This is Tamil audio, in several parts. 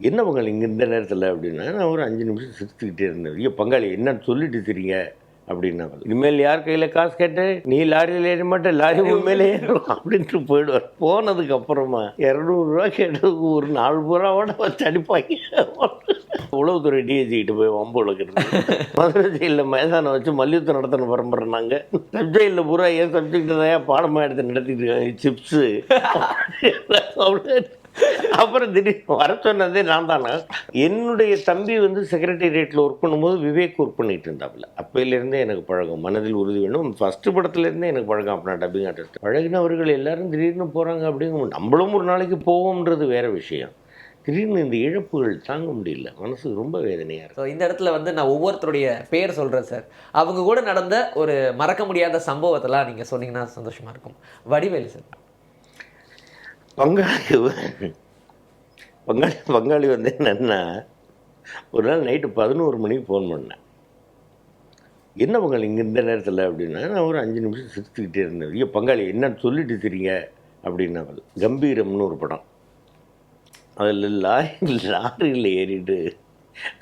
என்ன பங்காளி இங்கே இந்த நேரத்தில் அப்படின்னா, நான் ஒரு 5 நிமிஷம் சிரிச்சுக்கிட்டே இருந்தேன். ஐயோ பங்காளி என்னன்னு சொல்லிட்டு தெரியுங்க அப்படின்னாங்க. இனிமேல் யார் கையில் காசு கேட்டு நீ லாரியில் ஏற மாட்டே, லாரி உண்மையிலே ஏறும் அப்படின்ட்டு போயிடுவார். போனதுக்கு அப்புறமா 200 கேட்டதுக்கு ஒரு 4 பூராவோட வச்சு அடிப்பாங்க. உளவுத்துறை டிஐஜிக்கிட்ட போய் வம்பு வளர்க்குறது. மதுரை ஜெயிலில் மைதானம் வச்சு மல்யுத்தம் நடத்தின பரம்பரை நாங்கள். சப் ஜெயிலில் பூரா ஏன் சப்ஜெக்ட் தான் பாடமாக எடுத்து நடத்திட்டு இருக்காங்க. சிப்ஸு அப்புறம் திடீர்னு வர சொன்னதே நான் தானே. என்னுடைய தம்பி வந்து செக்ரட்டேரியேட்டில் ஒர்க் பண்ணும்போது விவேக் ஒர்க் பண்ணிட்டு இருந்தாப்புல. அப்பையிலேருந்தே எனக்கு பழக்கம், மனதில் உறுதி வேணும். ஃபஸ்ட்டு படத்துலேருந்தே எனக்கு பழக்கம். அப்படின்னா டப்பிங் ஆர்டிஸ்ட் பழகினவர்கள் எல்லாரும் திடீர்னு போகிறாங்க அப்படிங்க. நம்மளும் ஒரு நாளைக்கு போவோம்ன்றது வேறு விஷயம். திடீர்னு இந்த இழப்புகள் தாங்க முடியல, மனசு ரொம்ப வேதனையாக இருக்குது. ஸோ இந்த இடத்துல வந்து நான் ஒவ்வொருத்தருடைய பேர் சொல்கிறேன் சார். அவங்க கூட நடந்த ஒரு மறக்க முடியாத சம்பவத்தெல்லாம் நீங்கள் சொன்னீங்கன்னா சந்தோஷமாக இருக்கும். வடிவேலு சார். பங்காளி வந்து என்னன்னா, ஒரு நாள் நைட்டு 11 மணிக்கு ஃபோன் பண்ணேன். என்ன பங்காளி இங்கே இந்த நேரத்தில் அப்படின்னா, நான் ஒரு 5 நிமிஷம் சிரிச்சுக்கிட்டே இருந்தேன். ஐயோ பங்காளி என்னன்னு சொல்லிட்டு தெரியுங்க அப்படின்னாங்க. கம்பீரம்னு ஒரு படம். அதில் லாரியில் ஏறிட்டு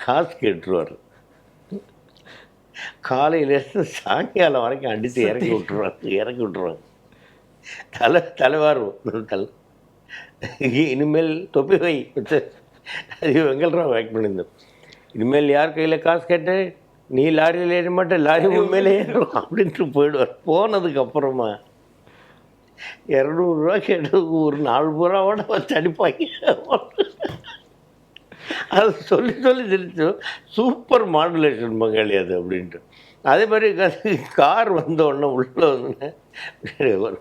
காசு கேட்டுருவார். காலையிலேருந்து சாயங்காலம் வரைக்கும் அடித்து இறக்கி விட்டுருவாங்க. தலைவாரும் தலை. இனிமேல் தொப்பி வை அது வெங்கல்ராவ் ஆக்ட் பண்ணியிருந்தோம். இனிமேல் யார் கையில் காசு கேட்டு நீ லாரியில் ஏற மாட்டே, லாரி உண்மையிலே ஏறும் அப்படின்ட்டு போயிடுவார். போனதுக்கு அப்புறமா 200 கேட்டதுக்கு ஒரு 4 பூராவோட வச்சு அடிப்பாங்க. அது சொல்லி சிரிச்சு சூப்பர் மாடுலேஷன் பங்காளி அது அப்படின்ட்டு. அதே மாதிரி கார் வந்த உடனே உள்ளே வந்து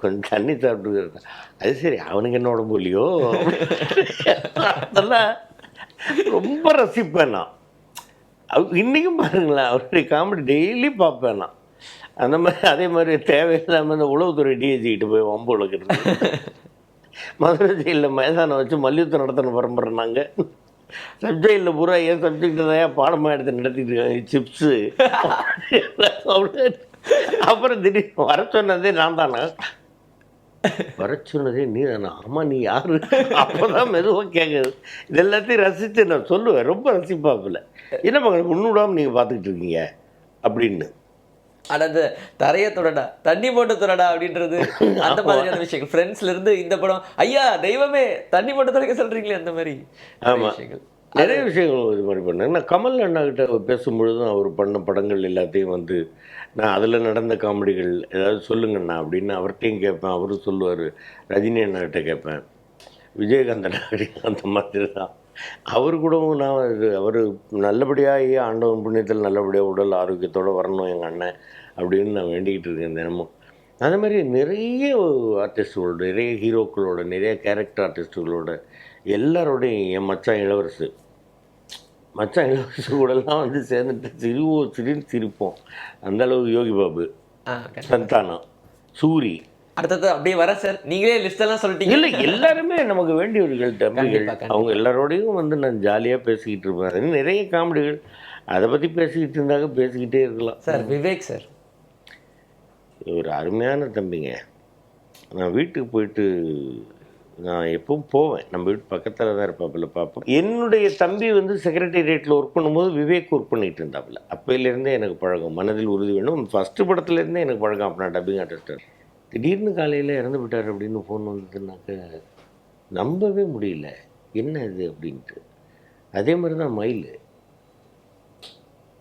கொஞ்சம் தண்ணி சாப்பிட்டு, அது சரி அவனுக்கு என்ன உடம்பு இல்லையோ அதெல்லாம் ரொம்ப ரசிப்பேன் நான். இன்றைக்கும் பாருங்களேன், அவருடைய காமெடி டெய்லி பார்ப்பேன் நான். அந்த மாதிரி அதே மாதிரி தேவையில்லாமல் இந்த உளவுத்துறை டிஐஜிக்கிட்ட போய் வம்பு வளர்க்குறது. மதுரை ஜெயிலில் மைதானம் வச்சு மல்யுத்தம் நடத்தின பரம்பரை நாங்கள். சப் ஜெயிலில் பூரா ஏன் சப்ஜெக்ட் தான் பாடமாக எடுத்து நடத்திட்டு இருக்காங்க. சிப்ஸு அப்புறம் திடீர்னு வர சொன்னதே நான் தானே. வர சொன்னதே நீ தானே. ஆமாம் நீ யார்? அப்போ தான் மெதுவாக கேட்குது. இது எல்லாத்தையும் ரசித்து நான் சொல்லுவேன். ரொம்ப ரசிப்பாப்பில். என்ன பக்கம் முன்னுடாமல் நீங்கள் பார்த்துக்கிட்டு இருக்கீங்க அப்படின்னு. அதாவது தரையை தொடடா, தண்ணி போட்டு தொடடா அப்படின்றது அந்த மாதிரியான விஷயங்கள். ஃப்ரெண்ட்ஸ்லேருந்து இந்த படம் ஐயா தெய்வமே தண்ணி போட்டு தொடக்க சொல்கிறீங்களே, அந்த மாதிரி விஷயங்கள் நிறைய விஷயங்கள் இது மாதிரி பண்ணேன். நான் கமல் அண்ணாக்கிட்ட பேசும்பொழுதும் அவர் பண்ண படங்கள் எல்லாத்தையும் வந்து நான் அதில் நடந்த காமெடிகள் ஏதாவது சொல்லுங்கண்ணா அப்படின்னு அவர்கிட்டையும் கேட்பேன். அவரும் சொல்லுவார். ரஜினி அண்ணாக்கிட்ட கேட்பேன், விஜயகாந்த் அண்ணா அந்த மாதிரி தான். அவர் கூடவும் நான் அவர் நல்லபடியாக ஆண்டவன் புண்ணியத்தில் நல்லபடியாக உடல் ஆரோக்கியத்தோடு வரணும் எங்கள் அண்ணன் அப்படின்னு நான் வேண்டிக்கிட்டு இருக்கேன் தினமும். அதே மாதிரி நிறைய ஆர்டிஸ்டுகளோட, நிறைய ஹீரோக்களோட, நிறைய கேரக்டர் ஆர்டிஸ்ட்டுகளோட எல்லாரோடையும் என் மச்சான் இளவரசு கூடலாம் வந்து சேர்ந்துட்டு சிரின்னு சிரிப்போம். அந்தளவு யோகி பாபு, சந்தானம், சூரி, அடுத்தது அப்படியே வர சார். நீங்களே லிஸ்டெல்லாம் சொல்லிட்டீங்க. இல்லை எல்லாருமே நமக்கு வேண்டியவர்கள், தம்பிகள். அவங்க எல்லாரோடையும் வந்து நான் ஜாலியாக பேசிக்கிட்டு இருப்பேன். நிறைய காமெடிகள் அதை பற்றி பேசிக்கிட்டு இருந்தாங்க, பேசிக்கிட்டே இருக்கலாம். சார் விவேக் சார் ஒரு அருமையான தம்பிங்க. நான் வீட்டுக்கு போயிட்டு நான் எப்பவும் போவேன். நம்ம வீட்டு பக்கத்தில் தான் இருப்பாப்புல பார்ப்போம். என்னுடைய தம்பி வந்து செக்ரட்டேரியேட்டில் ஒர்க் பண்ணும்போது விவேக் ஒர்க் பண்ணிகிட்டு இருந்தாப்புல. அப்பையிலேருந்தே எனக்கு பழக்கம், மனதில் உறுதி வேணும். ஃபஸ்ட்டு படத்துலேருந்தே எனக்கு பழக்கம். அப்படின்னா டப்பிங் ஆர்டிஸ்ட். திடீர்னு காலையில் இறந்து விட்டார் அப்படின்னு ஃபோன் வந்ததுனாக்க நம்பவே முடியல. என்ன இது அப்படின்ட்டு. அதே மாதிரி தான் மயில்.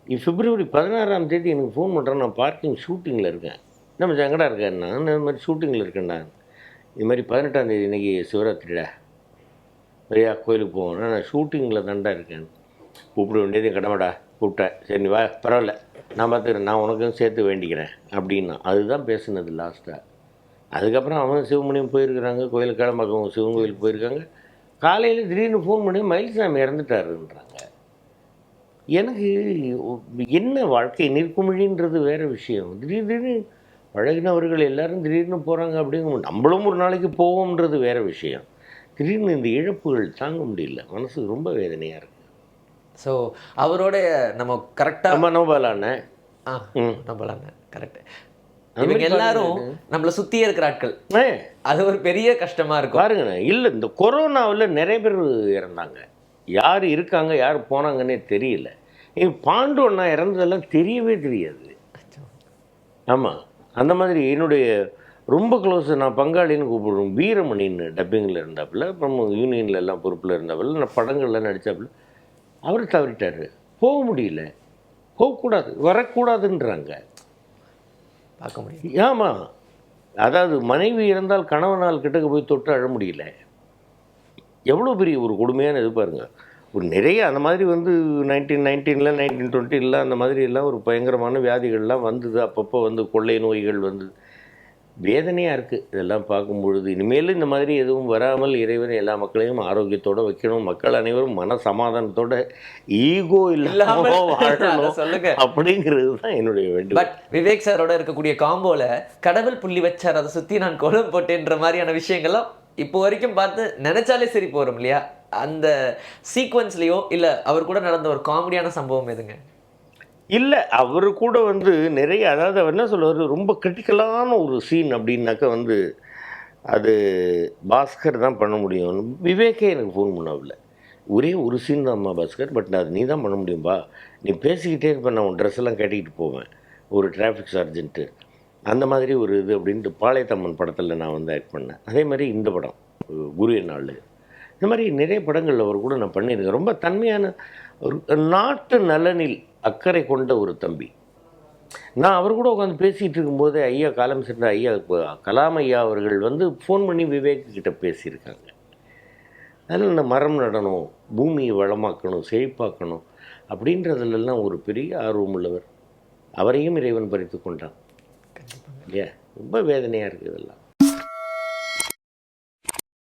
பிப்ரவரி 16ஆம் தேதி எனக்கு ஃபோன் பண்ணுறேன். நான் பார்க்கிங் ஷூட்டிங்கில் இருக்கேன். நம்ம எங்கடா இருக்கேன்னா, நான் இந்த மாதிரி ஷூட்டிங்கில் இருக்கேன்டா. இது மாதிரி 18ஆம் தேதி இன்றைக்கி சிவராத்திரிடா, நிறையா கோயிலுக்கு போவேன்னா நான் ஷூட்டிங்கில் தான்டா இருக்கேன். கூப்பிட வேண்டியது கடமைடா. கூப்பிட்டேன். சரி நீ வா, பரவாயில்ல நான் பார்த்துக்கிறேன், நான் உனக்கும் சேர்த்து வேண்டிக்கிறேன் அப்படின்னா. அதுதான் பேசுனது லாஸ்ட்டாக. அதுக்கப்புறம் அவன் சிவமணியும் போயிருக்கிறாங்க, கோயிலுக்கு கிளம்பாக்கம் சிவன் கோயிலுக்கு போயிருக்காங்க. காலையில் திடீர்னு ஃபோன் பண்ணி மயில்சாமி இறந்துட்டாருன்றாங்க. எனக்கு என்ன வாழ்க்கை நிற்குமிழின்றது வேறு விஷயம். திடீர்னு பழகினவர்கள் எல்லாரும் திடீர்னு போகிறாங்க அப்படிங்க. நம்மளும் ஒரு நாளைக்கு போவோம்ன்றது வேறு விஷயம். திடீர்னு இந்த இழப்புகள் தாங்க முடியல, மனசு ரொம்ப வேதனையாக இருக்குது. ஸோ அவரோட நம்ம கரெக்டாக நோபாலான கரெக்ட். இவங்க எல்லாரும் நம்மளை சுற்றியே இருக்கிற ஆட்கள். அது ஒரு பெரிய கஷ்டமாக இருக்கும் பாருங்க. இல்லை இந்த கொரோனாவில் நிறைய பேர் இறந்தாங்க. யார் இருக்காங்க யார் போனாங்கன்னே தெரியல. பாண்டு அண்ணா இறந்ததெல்லாம் தெரியவே தெரியாது. ஆமாம், அந்த மாதிரி என்னுடைய ரொம்ப க்ளோஸ், நான் பங்காளின்னு கூப்பிடுவோம், வீரமணின்னு டப்பிங்கில் இருந்தாப்புல, அப்புறம் யூனியனில் எல்லாம் பொறுப்பில் இருந்தாப்புல, நான் படங்கள்லாம் நடித்தாப்புல. அவர் தவறிட்டார். போக முடியல, போகக்கூடாது, வரக்கூடாதுன்றாங்க. பார்க்க முடியும். ஆமாம், அதாவது மனைவி இருந்தால் கணவனால் கிட்டக்க போய் தொட்டு அழ முடியல. எவ்வளோ பெரிய ஒரு கொடுமையான இது பாருங்கள். ஒரு நிறைய அந்த மாதிரி 1919 1920 அந்த மாதிரி எல்லாம் ஒரு பயங்கரமான வியாதிகள்லாம் வந்தது. அப்பப்போ கொள்ளை நோய்கள் வந்தது. வேதனையாக இருக்குது இதெல்லாம் பார்க்கும்பொழுது. இனிமேல் இந்த மாதிரி எதுவும் வராமல் இறைவன் எல்லா மக்களையும் ஆரோக்கியத்தோடு வைக்கணும். மக்கள் அனைவரும் மன சமாதானத்தோட ஈகோ இல்லாமல் வாழணும் சொல்லுங்க அப்படிங்கிறது தான் என்னுடைய வேண்டும். பட் விவேக் சாரோட இருக்கக்கூடிய காம்போல கடவுள் புள்ளி வச்சார், அதை சுற்றி நான் கோலம் போட்டேன்ற மாதிரியான விஷயங்கள்லாம் இப்போ வரைக்கும் பார்த்து நினைச்சாலே சரி போகிறோம் இல்லையா? அந்த சீக்வன்ஸ்லேயோ இல்லை அவர் கூட நடந்த ஒரு காமெடியான சம்பவம் எதுங்க? இல்லை, அவர் கூட நிறைய, அதாவது அவர் என்ன சொல்லுவார், ரொம்ப கிரிட்டிக்கலான ஒரு சீன் அப்படின்னாக்கா அது பாஸ்கர் தான் பண்ண முடியும். விவேக்கே எனக்கு ஃபோன் பண்ணாவில்ல, ஒரே ஒரு சீன் தான்மா பாஸ்கர், பட் அது நீ தான் பண்ண முடியும்பா, நீ பேசிக்கிட்டே இருப்ப, நான் உன் ட்ரெஸ் எல்லாம் கட்டிக்கிட்டு போவேன், ஒரு டிராஃபிக் சார்ஜென்ட்டு அந்த மாதிரி ஒரு இது அப்படின்ட்டு பாளையத்தம்மன் படத்தில் நான் ஆக்ட் பண்ணேன். அதே மாதிரி இந்த படம் குரு நாள், இந்த மாதிரி நிறைய படங்கள் அவர் கூட நான் பண்ணியிருக்கேன். ரொம்ப தன்மையான ஒரு நாட்டு நலனில் அக்கறை கொண்ட ஒரு தம்பி. நான் அவர் கூட உட்காந்து பேசிகிட்டு இருக்கும்போது ஐயா காலம் சென்ற ஐயா கலாம் ஐயா அவர்கள் ஃபோன் பண்ணி விவேக் கிட்ட பேசியிருக்காங்க. அதில் இந்த மரம் நடணும், பூமியை வளமாக்கணும், செழிப்பாக்கணும் அப்படின்றதுலெல்லாம் ஒரு பெரிய ஆர்வம் உள்ளவர். அவரையும் இறைவன் பறித்து கொண்டான் இல்லையா? ரொம்ப வேதனையாக இருக்குது இதெல்லாம்.